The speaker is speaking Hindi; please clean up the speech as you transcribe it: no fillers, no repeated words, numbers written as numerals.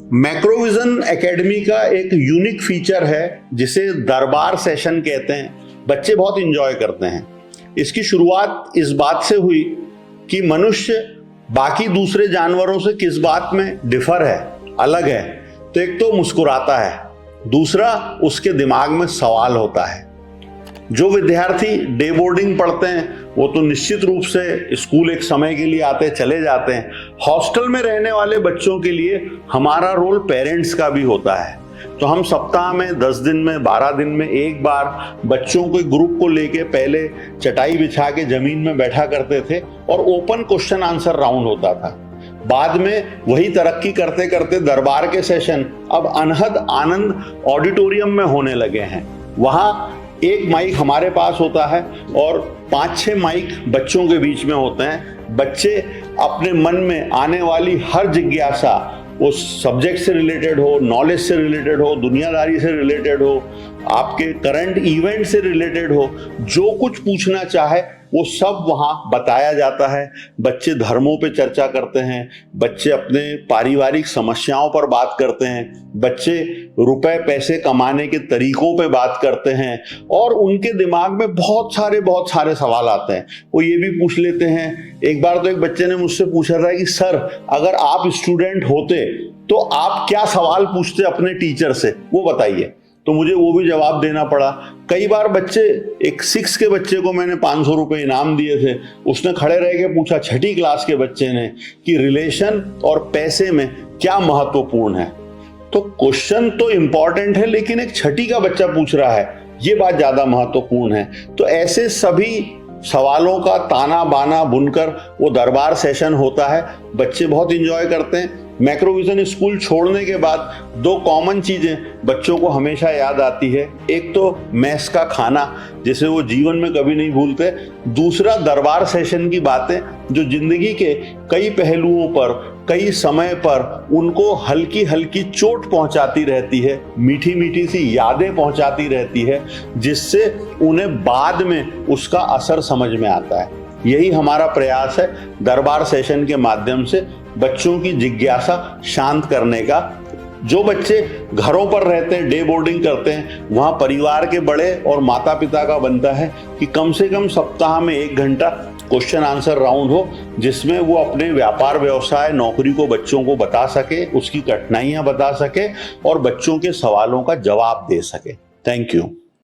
मैक्रोविजन एकेडमी का एक यूनिक फीचर है जिसे दरबार सेशन कहते हैं। बच्चे बहुत इंजॉय करते हैं। इसकी शुरुआत इस बात से हुई कि मनुष्य बाकी दूसरे जानवरों से किस बात में डिफर है, अलग है। तो एक तो मुस्कुराता है, दूसरा उसके दिमाग में सवाल होता है। जो विद्यार्थी डे बोर्डिंग पढ़ते हैं वो तो निश्चित रूप से स्कूल एक समय के लिए आते चले जाते हैं। हॉस्टल में रहने वाले बच्चों के लिए हमारा रोल पेरेंट्स का भी होता है। तो हम सप्ताह में 10 दिन में 12 दिन में एक बार बच्चों के ग्रुप को लेके पहले चटाई बिछा के जमीन में बैठा करते थे और ओपन क्वेश्चन आंसर राउंड होता था। बाद में वही तरक्की करते करते दरबार के सेशन अब अनहद आनंद ऑडिटोरियम में होने लगे हैं। वहाँ एक माइक हमारे पास होता है और 5-6 माइक बच्चों के बीच में होते हैं। बच्चे अपने मन में आने वाली हर जिज्ञासा, वो सब्जेक्ट से रिलेटेड हो, नॉलेज से रिलेटेड हो, दुनियादारी से रिलेटेड हो, आपके करंट इवेंट से रिलेटेड हो, जो कुछ पूछना चाहे वो सब वहाँ बताया जाता है। बच्चे धर्मों पे चर्चा करते हैं, बच्चे अपने पारिवारिक समस्याओं पर बात करते हैं, बच्चे रुपए पैसे कमाने के तरीकों पे बात करते हैं और उनके दिमाग में बहुत सारे सवाल आते हैं। वो ये भी पूछ लेते हैं। एक बार तो एक बच्चे ने मुझसे पूछा था कि सर, अगर आप स्टूडेंट होते तो आप क्या सवाल पूछते अपने टीचर से, वो बताइए। तो मुझे वो भी जवाब देना पड़ा। कई बार बच्चे, एक 6 के बच्चे को मैंने 500 रुपए इनाम दिए थे। उसने खड़े रह के पूछा 6ठी क्लास के बच्चे ने कि रिलेशन और पैसे में क्या महत्वपूर्ण है। तो क्वेश्चन तो इंपॉर्टेंट है, लेकिन एक 6ठी का बच्चा पूछ रहा है, ये बात ज्यादा महत्वपूर्ण है। तो ऐसे सभी सवालों का ताना बाना बुनकर वो दरबार सेशन होता है। बच्चे बहुत इंजॉय करते हैं। मैक्रोविजन स्कूल छोड़ने के बाद 2 कॉमन चीजें बच्चों को हमेशा याद आती है। एक तो मेस का खाना, जिसे वो जीवन में कभी नहीं भूलते। दूसरा दरबार सेशन की बातें, जो जिंदगी के कई पहलुओं पर, कई समय पर उनको हल्की हल्की चोट पहुंचाती रहती है, मीठी मीठी सी यादें पहुंचाती रहती है, जिससे उन्हें बाद में उसका असर समझ में आता है। यही हमारा प्रयास है दरबार सेशन के माध्यम से बच्चों की जिज्ञासा शांत करने का। जो बच्चे घरों पर रहते हैं, डे बोर्डिंग करते हैं, वहाँ परिवार के बड़े और माता पिता का बनता है कि कम से कम सप्ताह में 1 घंटा क्वेश्चन आंसर राउंड हो, जिसमें वो अपने व्यापार व्यवसाय नौकरी को बच्चों को बता सके, उसकी कठिनाइयां बता सके और बच्चों के सवालों का जवाब दे सके। Thank you.